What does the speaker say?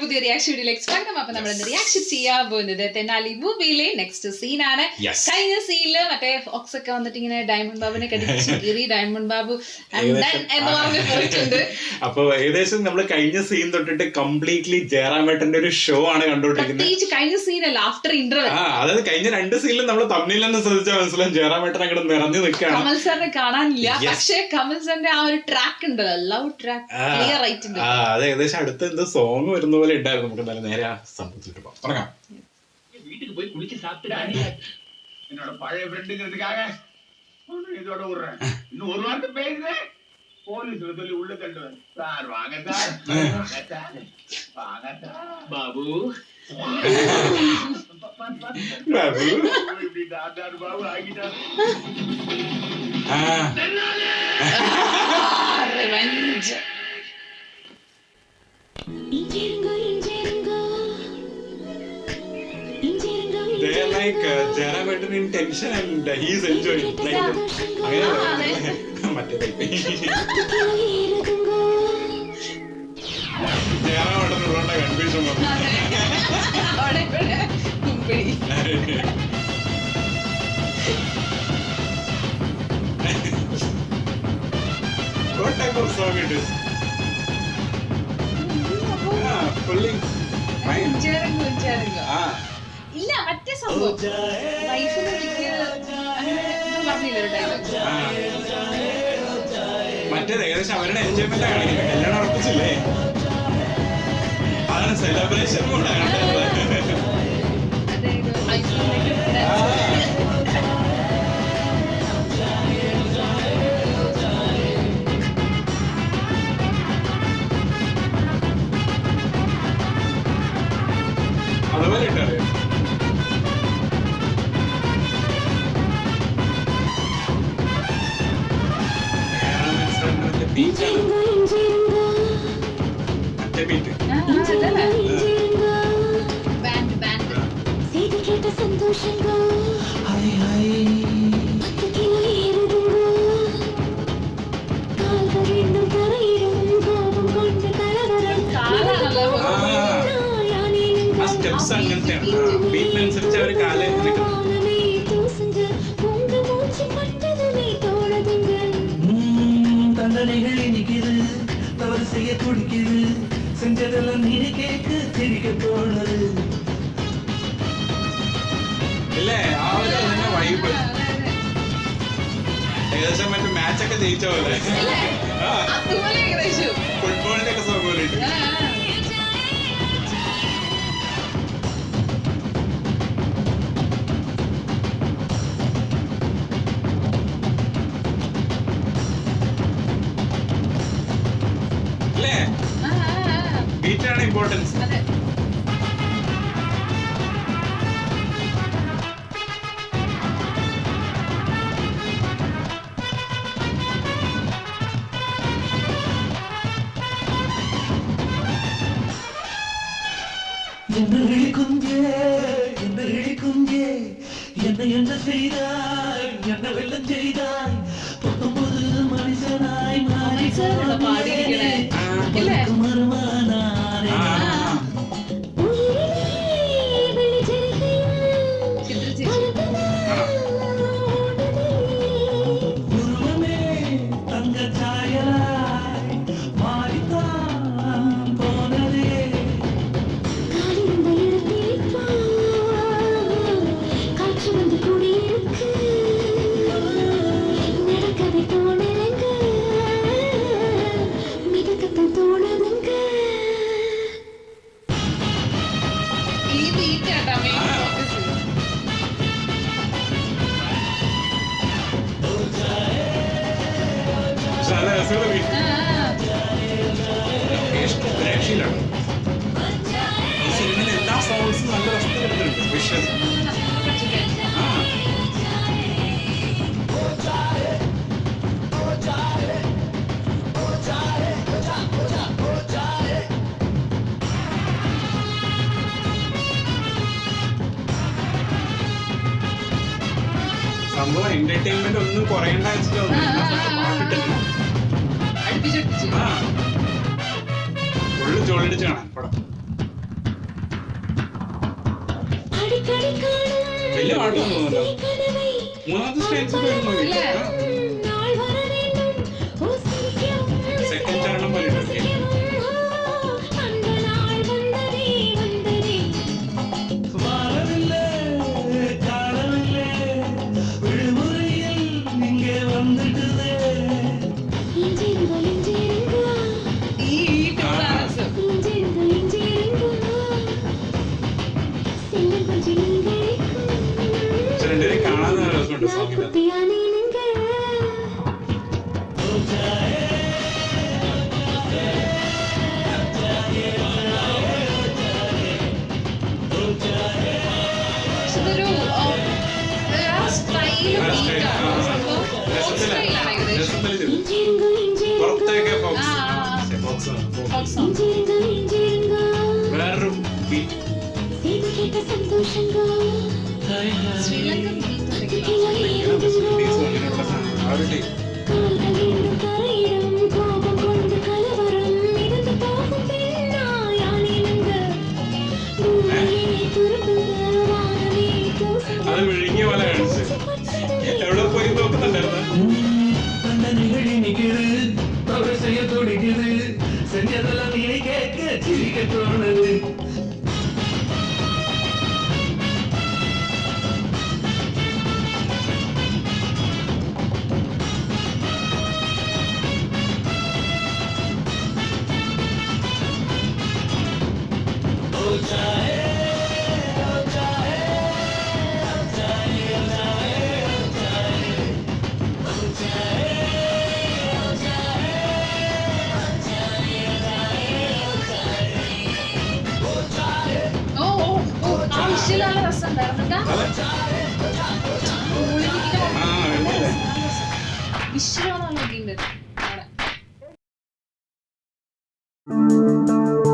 പുതിയ റിയാക്ഷൻ വീഡിയോയിലേക്ക് സ്വാഗതം. അപ്പൊ നമ്മൾ റിയാക്ഷൻ ചെയ്യാൻ പോകുന്നത് തെന്നാലി മൂവിയിലെ നെക്സ്റ്റ് സീനാണ്. കഴിഞ്ഞ സീനില് മറ്റേ ഫോക്സ് ഒക്കെ വന്നിട്ട് ഇങ്ങനെ ഡയമണ്ട് ബാബുനെ കടിച്ചു കീറി ഡയമണ്ട് ബാബു എന്ന് പറഞ്ഞ് പോയിട്ടുണ്ട്. അപ്പൊ ഏകദേശം നമ്മൾ കഴിഞ്ഞ സീൻ തൊട്ടിട്ട് കംപ്ലീറ്റ്ലി ജയറാമേട്ടന്റെ ഒരു ഷോ ആണ് കണ്ടോണ്ടിരിക്കുന്നത്. പ്രത്യേകിച്ച് കഴിഞ്ഞ സീനല്ല, ആഫ്റ്റർ ഇന്റർവെൽ. അതായത് കഴിഞ്ഞ 2 സീനിലും നമ്മൾ തമ്മിലെന്ന് ശ്രദ്ധിച്ചാൽ മനസ്സിലാവും ജയറാമേട്ടൻ അങ്ങോട്ട് നിറഞ്ഞു നിൽക്കുകയാണ്. കമൽ സാറിനെ കാണാനില്ല, പക്ഷെ കമൽ സാറിന്റെ ആ ഒരു ട്രാക്ക് ഉണ്ടല്ലോ, ലവ് ട്രാക്ക് ക്ലിയർ ആയിട്ടുണ്ട്. അത് ഏകദേശം അടുത്ത എന്തോ സോങ് വരുന്ന പോലെ ഉണ്ടായിരുന്നു. നമുക്ക് നല്ല നേരെ ആ സംഭവത്തിലിട്ട് പോകാം. തുടങ്ങാം. வீட்டுக்கு போய் குளிச்சு சாப்பிட்டுடா. என்னோட பழைய ஃப்ரெண்டுங்கிறதுக்காக இதோட விடுறேன். இன்னும் ஒரு வாரத்தை பேசுறேன். போலீஸ் சொல்லி உள்ள தள்ளுவேன். சார் வாங்க சார், வாங்க சார். பாபு ബാബു இப்படி டாக்டர் பாபு ஆகிட்டார். Revenge. They're like Jayarametan in tension and he's enjoying. Like മറ്റേ ജയറാമേട്ടനുള്ള കൺഫ്യൂഷൻ വന്നു. What type of song it is? Pulling. ഇല്ല, മറ്റേ സംഭവം വൈഫിനെ മറ്റേത് ഏകദേശം അവരുടെ എൻജോയ്മെന്റ് കാണിക്കുന്നത്. കല്യാണം ഉറപ്പിച്ചില്ലേ, അതാണ് സെലിബ്രേഷൻ കൂടെ. അതുപോലെ ഇട്ടറിയാം. സ്റ്റെപ്സ് അങ്ങനത്തെയാണ്. ബീറ്റിനനുസരിച്ച് അവർ കാല് தண்டனைகள் இனிக்குது, தவறு செய்ய துடிக்குது, செஞ்சதெல்லாம் நீ கேட்கு திரிக்க தோணுது. ഇല്ലേ, ആ ഒരു തന്നെ വൈബ്. ഏകദേശം മറ്റേ മാച്ചൊക്കെ ജയിച്ച പോലെ, ഫുട്ബോളിന്റെ ഒക്കെ സോങ് പോലെ ഉണ്ട്. ബീറ്റാണ് ഇമ്പോർട്ടൻസ്. என்ன இழிக்குஞ்சே, என்ன இழிக்குஞ்சே, என்ன செய்தாய், என்ன வெள்ளம் செய்தாய், 19 மனுஷனாய் மாறி மருமானாரே. உருவமே தங்க சாயலாய் மாறித்தான் போனதே. காற்று வந்து கூடியிருக்கு, நடக்கவே தோணலங்க. രസമുള്ള വീട്. രക്ഷയിലാണ്. ഈ സിനിമയിൽ എല്ലാ സോങ്സും നല്ല രസത്തിൽ എടുത്തിട്ടുണ്ട്. വിഷ്വൽ സംഭവം എന്റർടൈൻമെന്റ് ഒന്നും കുറയണ്ട പാട്ടിട്ടുണ്ട്. ഫുള്ള് ജോളിടിച്ച് കാണാൻ പടം. വലിയ പാട്ടൊന്നും തോന്നുന്നല്ലോ. മൂന്നാമത്തെ സ്റ്റേറ്റ്സ് വരുന്നു. സെക്കൻഡ് ചരണം പോലെ ഇട്ടൊക്കെ. രണ്ടുപേരും കാണാൻ നല്ല രസമുണ്ട് സോങ്ങിന്റെ. വേറൊരു ബീറ്റ് ശ്രീലങ്കൻ അത് വിഴുങ്ങിയ പോലെ കാണിച്ചു. എവിടെ പോയി നോക്കുന്നുണ്ടായിരുന്നു. செஞ்சதெல்லாம் நீ கேட்க சிரிக்க தோணுது. നല്ല രസം ആ